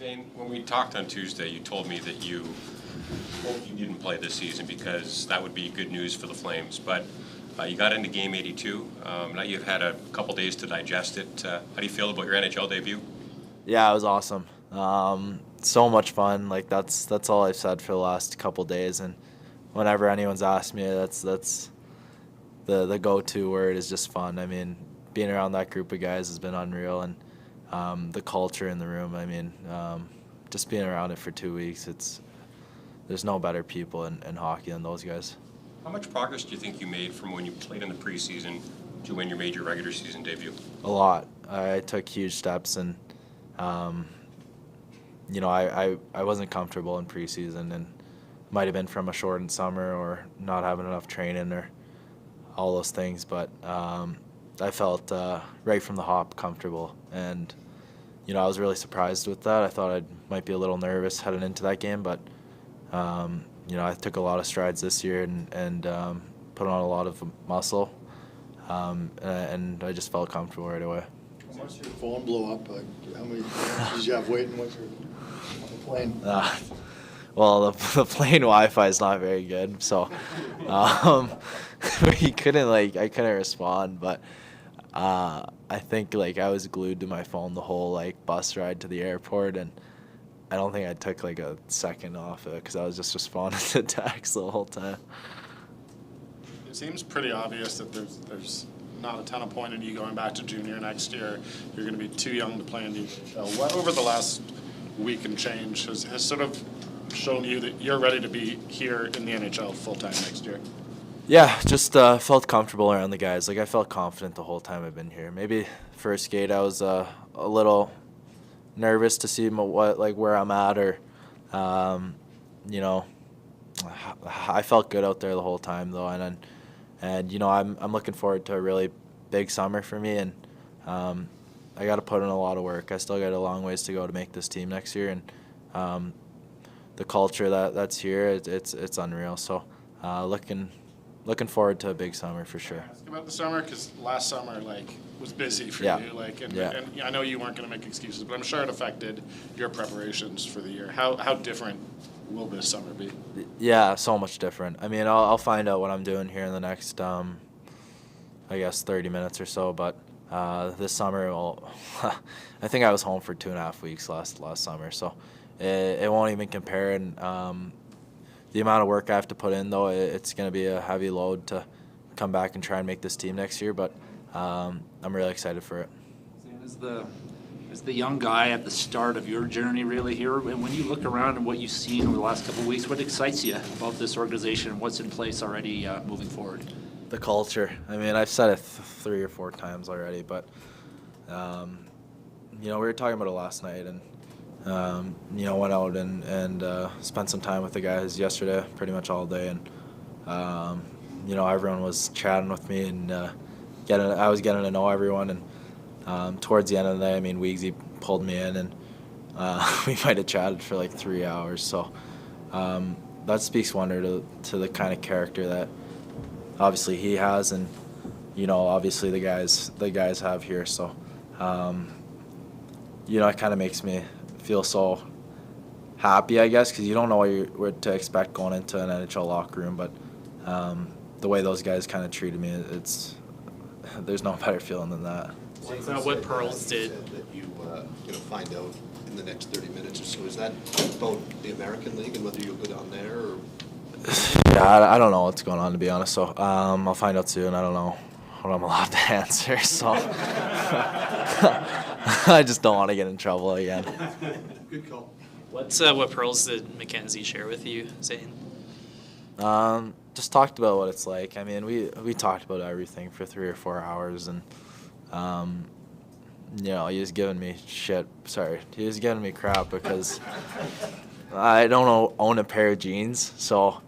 Zane, when we talked on Tuesday, you told me that you hope you didn't play this season because that would be good news for the Flames. But you got into Game 82. Now you've had a couple days to digest it. How do you feel about your NHL debut? Yeah, it was awesome. So much fun. Like that's all I've said for the last couple days. And whenever anyone's asked me, that's the go-to word is just fun. I mean, being around that group of guys has been unreal, and the culture in the room. I mean, just being around it for 2 weeks, there's no better people in hockey than those guys. How much progress do you think you made from when you played in the preseason to when you made your regular season debut? A lot. I took huge steps, and you know, I wasn't comfortable in preseason, and might have been from a shortened summer or not having enough training or all those things, but I felt right from the hop comfortable, and you know, I was really surprised with that. I thought I might be a little nervous heading into that game, but you know, I took a lot of strides this year and put on a lot of muscle, and I just felt comfortable right away. Once your phone blow up, like, how many did you have waiting once you're on the plane? Well, the plane Wi-Fi is not very good, so I couldn't respond, but I think like I was glued to my phone the whole like bus ride to the airport, and I don't think I took like a second off it because I was just responding to text the whole time. It seems pretty obvious that there's not a ton of point in you going back to junior next year. You're going to be too young to play in the NHL. What over the last week and change has sort of shown you that you're ready to be here in the NHL full-time next year? Yeah, just felt comfortable around the guys. Like I felt confident the whole time I've been here. Maybe first skate I was a little nervous to see where I'm at, or you know, I felt good out there the whole time though, and you know, I'm looking forward to a really big summer for me, and I got to put in a lot of work. I still got a long ways to go to make this team next year, and the culture that's here, it's unreal. So looking forward to a big summer for sure. Ask about the summer, because last summer was busy for Yeah. you. Yeah. And I know you weren't going to make excuses, but I'm sure it affected your preparations for the year. How different will this summer be? Yeah, so much different. I mean, I'll find out what I'm doing here in the next, I guess, 30 minutes or so. But this summer, well, I think I was home for 2.5 weeks last summer, so it won't even compare. And the amount of work I have to put in, though, it's going to be a heavy load to come back and try and make this team next year. But I'm really excited for it. As the young guy at the start of your journey really here, and when you look around and what you've seen over the last couple of weeks, what excites you about this organization and what's in place already moving forward? The culture. I mean, I've said it 3 or 4 times already, but you know, we were talking about it last night, and you know, went out and spent some time with the guys yesterday, pretty much all day, and you know, everyone was chatting with me, and I was getting to know everyone, and towards the end of the day, I mean, Weegsy pulled me in, and we might have chatted for like 3 hours. So that speaks wonder to the kind of character that obviously he has, and you know, obviously the guys have here. So you know, it kind of makes me feel so happy, I guess, because you don't know what to expect going into an NHL locker room, but the way those guys kind of treated me, there's no better feeling than that. What Pearls did that you find out in the next 30 minutes or so, is that about the American League and whether you'll go down there? Or? Yeah, I don't know what's going on, to be honest. So I'll find out soon. I don't know what I'm allowed to answer. So I just don't want to get in trouble again. Good call. what Pearls did Mackenzie share with you, Zane? Just talked about what it's like. I mean, we talked about everything for 3 or 4 hours, and you know, he was giving me shit. Sorry, he was giving me crap because I don't own a pair of jeans. So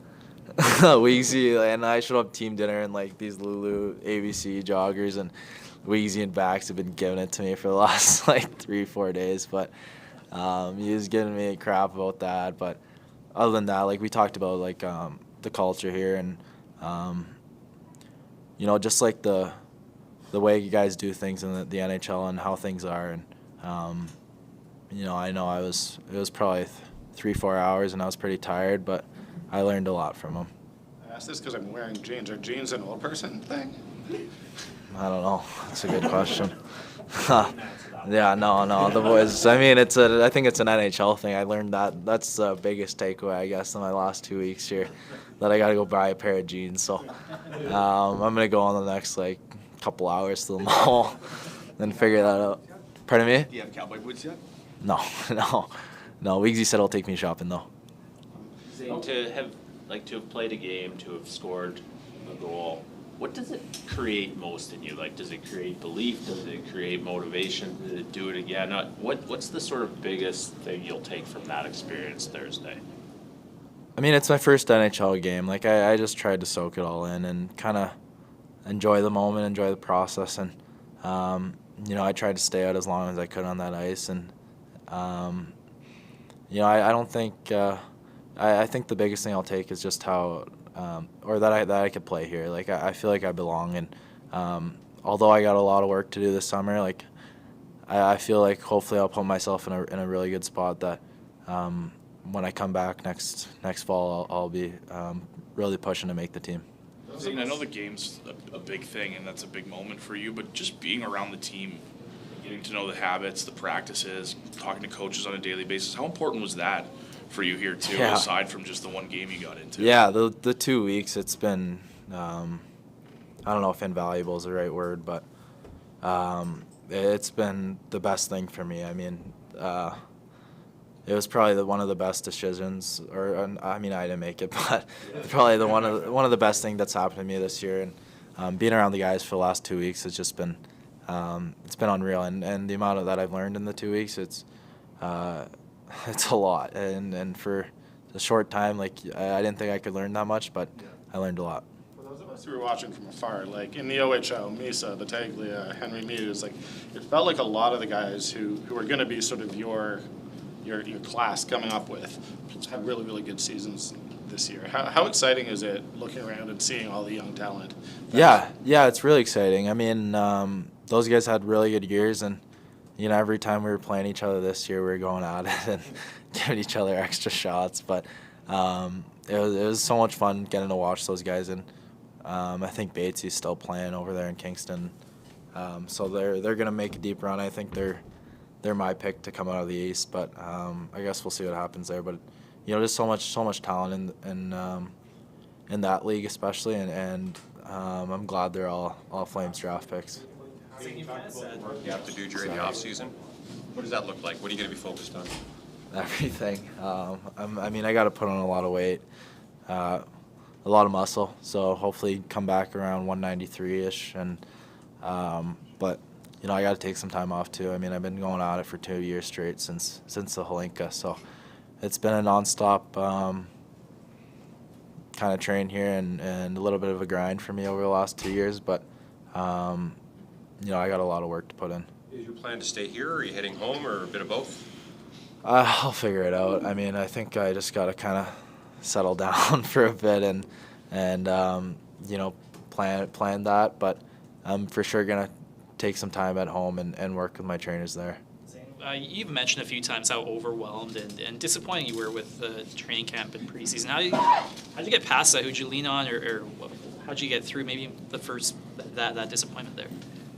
Weegsy and I showed up team dinner in like these Lulu ABC joggers, and Weegsy and Bax have been giving it to me for the last like 3-4 days. But he was giving me crap about that. But other than that, like we talked about like the culture here, and you know, just like the way you guys do things in the NHL and how things are, and I know it was probably 3-4 hours, and I was pretty tired, but I learned a lot from him. I ask this because I'm wearing jeans. Are jeans an old person thing? I don't know. That's a good question. Yeah, no, the boys. I mean, I think it's an NHL thing. I learned that. That's the biggest takeaway, I guess, in my last 2 weeks here, that I got to go buy a pair of jeans. So I'm gonna go on the next couple hours to the mall and figure that out. Pardon me? Do you have cowboy boots yet? No. Weegsy said he'll take me shopping though. To have played a game, to have scored a goal, what does it create most in you? Like, does it create belief? Does it create motivation to do it again? What's the sort of biggest thing you'll take from that experience Thursday? I mean, it's my first NHL game. I just tried to soak it all in and kind of enjoy the moment, enjoy the process, and I tried to stay out as long as I could on that ice. And I don't think I think the biggest thing I'll take is just how or that I could play here. I feel like I belong, and although I got a lot of work to do this summer, I feel like hopefully I'll put myself in a really good spot that when I come back next fall, I'll be really pushing to make the team. I know the game's a big thing, and that's a big moment for you, but just being around the team, getting to know the habits, the practices, talking to coaches on a daily basis, how important was that for you here too, Yeah. aside from just the one game you got into? Yeah, the 2 weeks, it's been, I don't know if invaluable is the right word, but it's been the best thing for me. I mean, it was probably one of the best decisions, I didn't make it, but probably one of the best things that's happened to me this year. And being around the guys for the last 2 weeks has just been, it's been unreal. And the amount of that I've learned in the 2 weeks, it's a lot. And for a short time, I didn't think I could learn that much, but I learned a lot. For those of us who were watching from afar, in the OHL, Misa, Battaglia, Henry Muse, it felt like a lot of the guys who are going to be sort of your class coming up with have really, really good seasons this year. How exciting is it looking around and seeing all the young talent? Yeah, it's really exciting. I mean, those guys had really good years, and every time we were playing each other this year, we were going at it and giving each other extra shots. But it was so much fun getting to watch those guys, and I think Batesy's still playing over there in Kingston, so they're gonna make a deep run. I think they're my pick to come out of the East, but I guess we'll see what happens there. But there's so much talent in that league especially, and I'm glad they're all Flames draft picks. You have to do during the off season. What does that look like? What are you going to be focused on? Everything. I got to put on a lot of weight, a lot of muscle. So hopefully come back around 193-ish, and but. I got to take some time off too. I mean, I've been going at it for 2 years straight since the Holinka, so it's been a nonstop kind of train here and a little bit of a grind for me over the last 2 years. But I got a lot of work to put in. Is your plan to stay here, or are you heading home, or a bit of both? I'll figure it out. I mean, I think I just got to kind of settle down for a bit and plan that. But I'm for sure gonna take some time at home and work with my trainers there. You've mentioned a few times how overwhelmed and disappointing you were with the training camp and preseason. How'd you get past that? Who'd you lean on, or how'd you get through maybe the first that disappointment there?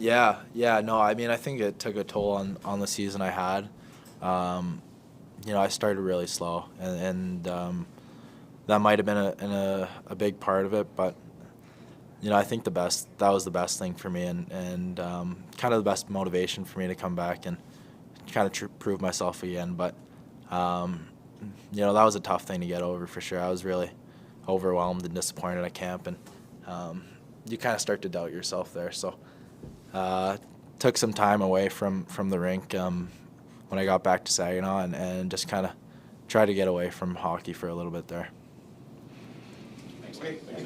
Yeah. No, I mean, I think it took a toll on the season I had. I started really slow, and that might have been a big part of it, but. I think that was the best thing for me, and kind of the best motivation for me to come back and kind of prove myself again. But that was a tough thing to get over for sure. I was really overwhelmed and disappointed at camp, and you kind of start to doubt yourself there. So took some time away from the rink when I got back to Saginaw, and just kind of tried to get away from hockey for a little bit there. Thanks.